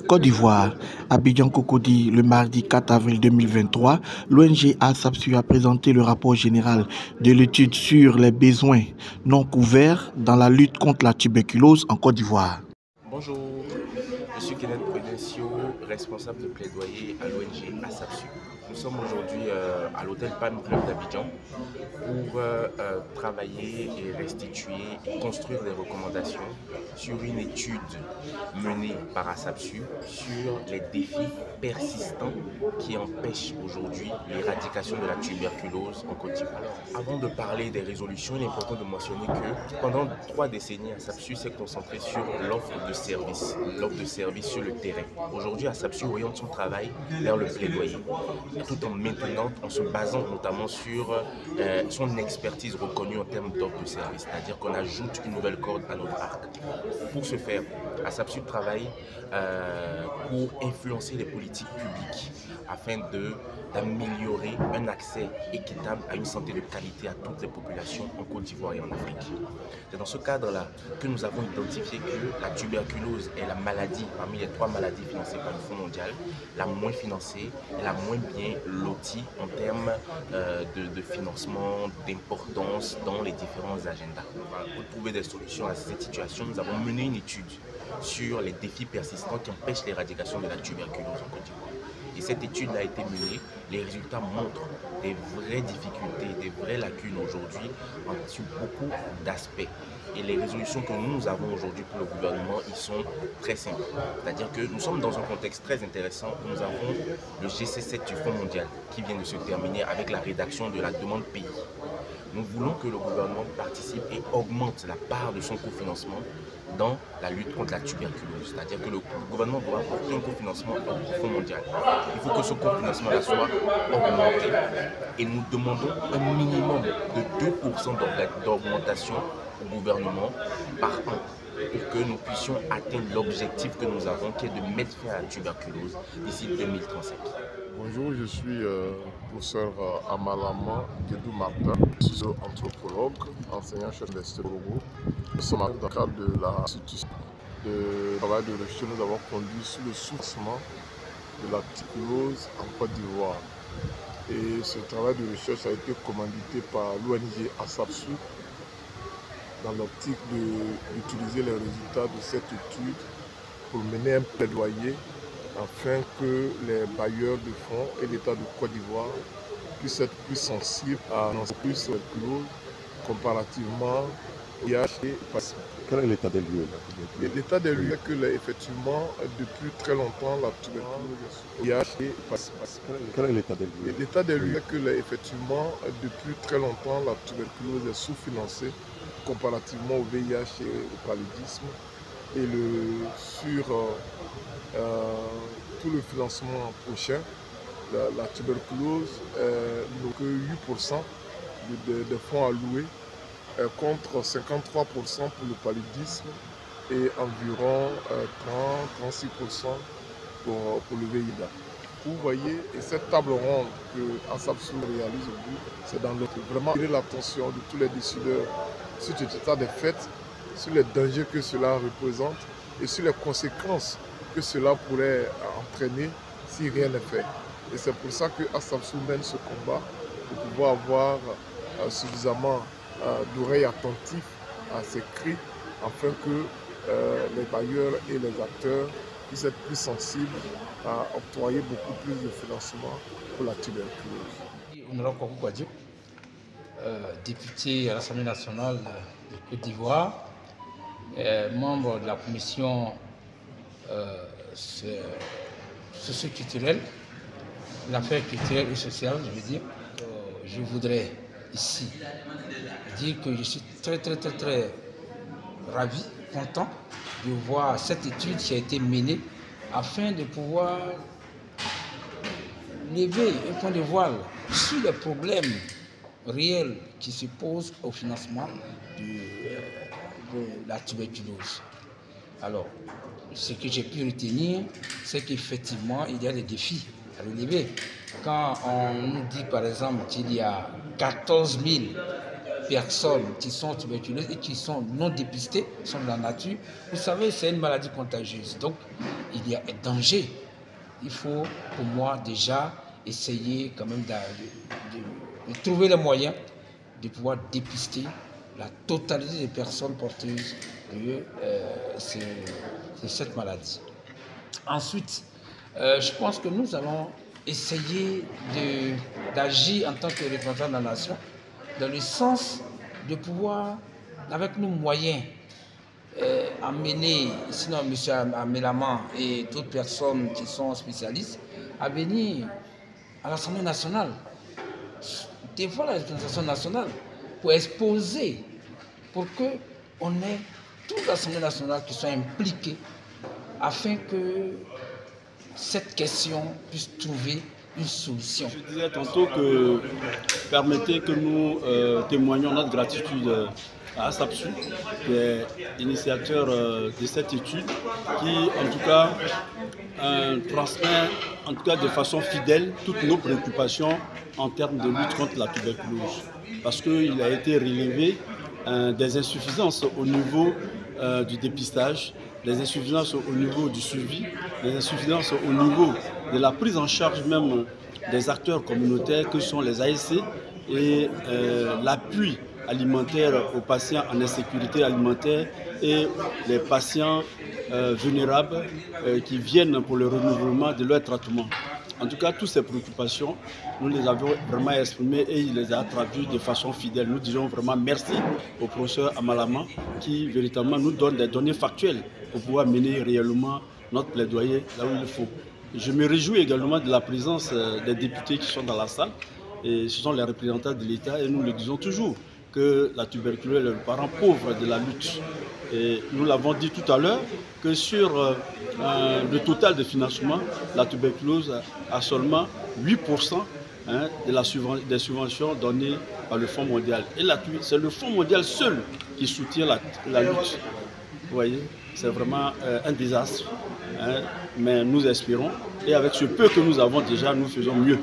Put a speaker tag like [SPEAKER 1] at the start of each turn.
[SPEAKER 1] Côte d'Ivoire. Abidjan Cocody, le mardi 4 avril 2023, l'ONG ASAPSU a présenté le rapport général de l'étude sur les besoins non couverts dans la lutte contre la tuberculose en Côte d'Ivoire.
[SPEAKER 2] Bonjour, je suis Kenneth Prudencio, responsable de plaidoyer à l'ONG ASAPSU. Nous sommes aujourd'hui à l'hôtel Palm Club d'Abidjan pour travailler et restituer et construire des recommandations sur une étude menée par ASAPSU sur les défis persistants qui empêchent aujourd'hui l'éradication de la tuberculose en Côte d'Ivoire. Avant de parler des résolutions, il est important de mentionner que pendant 3 décennies, ASAPSU s'est concentré sur l'offre de services sur le terrain. Aujourd'hui, ASAPSU oriente son travail vers le plaidoyer, tout en se basant notamment sur son expertise reconnue en termes d'offre de services, c'est-à-dire qu'on ajoute une nouvelle corde à notre arc. Pour ce faire, ASAPSU travaille pour influencer les politiques publiques afin d'améliorer un accès équitable à une santé de qualité à toutes les populations en Côte d'Ivoire et en Afrique. C'est dans ce cadre-là que nous avons identifié que la tuberculose est la maladie, parmi les 3 maladies financées par le Fonds mondial, la moins financée et la moins bien lotie en termes de financement, d'importance dans les différents agendas. Pour trouver des solutions à cette situation, nous avons mené une étude sur les défis persistants qui empêchent l'éradication de la tuberculose en Côte d'Ivoire. Et cette étude a été menée, les résultats montrent des vraies difficultés, des vraies lacunes aujourd'hui sur beaucoup d'aspects. Et les résolutions que nous avons aujourd'hui pour le gouvernement, ils sont très simples. C'est-à-dire que nous sommes dans un contexte très intéressant où nous avons le GC7 du Fonds mondial qui vient de se terminer avec la rédaction de la demande pays. Nous voulons que le gouvernement participe et augmente la part de son cofinancement dans la lutte contre la tuberculose. C'est-à-dire que le gouvernement doit apporter un cofinancement au Fonds mondial. Il faut que ce cofinancement soit augmenté et nous demandons un minimum de 2% d'augmentation au gouvernement par an pour que nous puissions atteindre l'objectif que nous avons qui est de mettre fin à la tuberculose d'ici 2035.
[SPEAKER 3] Bonjour, je suis professeur Amalama Guédou Martin, anthropologue, enseignant-chef d'Université de Togo. Nous sommes dans le cadre de l'institution de travail de recherche que nous avons conduit sur le sourcement de la tuberculose en Côte d'Ivoire. Et ce travail de recherche a été commandité par l'ONG ASAPSU dans l'optique d'utiliser les résultats de cette étude pour mener un plaidoyer afin que les bailleurs de fonds et l'État de Côte d'Ivoire puissent être plus sensibles à plus de tuberculose comparativement au VIH et paludisme.
[SPEAKER 4] Quel est l'état des lieux?
[SPEAKER 3] L'état des lieux est que effectivement, depuis très longtemps, la tuberculose VIH et paludisme.
[SPEAKER 4] Quel est l'état des lieux?
[SPEAKER 3] L'état des lieux est que effectivement, depuis très longtemps, la tuberculose est sous-financée comparativement au VIH et au paludisme. Et sur tout le financement prochain, la tuberculose n'a que 8% de fonds alloués contre 53% pour le paludisme et environ 30-36% pour le VIH. Vous voyez, et cette table ronde que ASAPSU réalise aujourd'hui, c'est dans le vraiment attirer l'attention de tous les décideurs sur cet état des faits, sur les dangers que cela représente et sur les conséquences que cela pourrait entraîner si rien n'est fait. Et c'est pour ça que ASAPSU mène ce combat pour pouvoir avoir suffisamment d'oreilles attentives à ces cris afin que les bailleurs et les acteurs puissent être plus sensibles à octroyer beaucoup plus de financement pour la tuberculose.
[SPEAKER 5] Honorable Kwaku Kouadio, député à l'Assemblée nationale de Côte d'Ivoire, membre de la commission socio-culturelle, l'affaire culturelle et sociale, je veux dire. Je voudrais ici dire que je suis très ravi, content de voir cette étude qui a été menée afin de pouvoir lever un point de voile sur les problèmes réels qui se posent au financement de la tuberculose. Alors, ce que j'ai pu retenir, c'est qu'effectivement, il y a des défis à relever. Quand on nous dit par exemple qu'il y a 14 000 personnes qui sont tuberculeuses et qui sont non dépistées, sont de la nature. Vous savez, c'est une maladie contagieuse. Donc, il y a un danger. Il faut, pour moi, déjà essayer quand même de trouver les moyens de pouvoir dépister la totalité des personnes porteuses de cette maladie. Ensuite, je pense que nous allons essayer d'agir en tant que représentants de la nation dans le sens de pouvoir, avec nos moyens, amener, sinon M. Amelaman et d'autres personnes qui sont spécialistes, à venir à l'Assemblée nationale, des fois la représentation nationale, pour exposer, pour qu'on ait toute l'Assemblée nationale qui soit impliquée afin que cette question puisse trouver une solution.
[SPEAKER 6] Je disais tantôt que permettez que nous témoignions notre gratitude à ASAPSU, qui est initiateur de cette étude, qui en tout cas transmet en tout cas de façon fidèle toutes nos préoccupations en termes de lutte contre la tuberculose. Parce qu'il a été relevé des insuffisances au niveau du dépistage, des insuffisances au niveau du suivi, des insuffisances au niveau de la prise en charge même des acteurs communautaires que sont les ASC et l'appui alimentaire aux patients en insécurité alimentaire et les patients vulnérables qui viennent pour le renouvellement de leur traitement. En tout cas, toutes ces préoccupations, nous les avons vraiment exprimées et il les a traduites de façon fidèle. Nous disons vraiment merci au professeur Amalaman qui véritablement nous donne des données factuelles pour pouvoir mener réellement notre plaidoyer là où il faut. Je me réjouis également de la présence des députés qui sont dans la salle. Et ce sont les représentants de l'État et nous le disons toujours que la tuberculose est le parent pauvre de la lutte. Et nous l'avons dit tout à l'heure que sur le total de financement, la tuberculose a seulement 8% des subventions données par le Fonds mondial. Et c'est le Fonds mondial seul qui soutient la lutte. Vous voyez, c'est vraiment un désastre. Mais nous espérons, et avec ce peu que nous avons déjà, nous faisons mieux.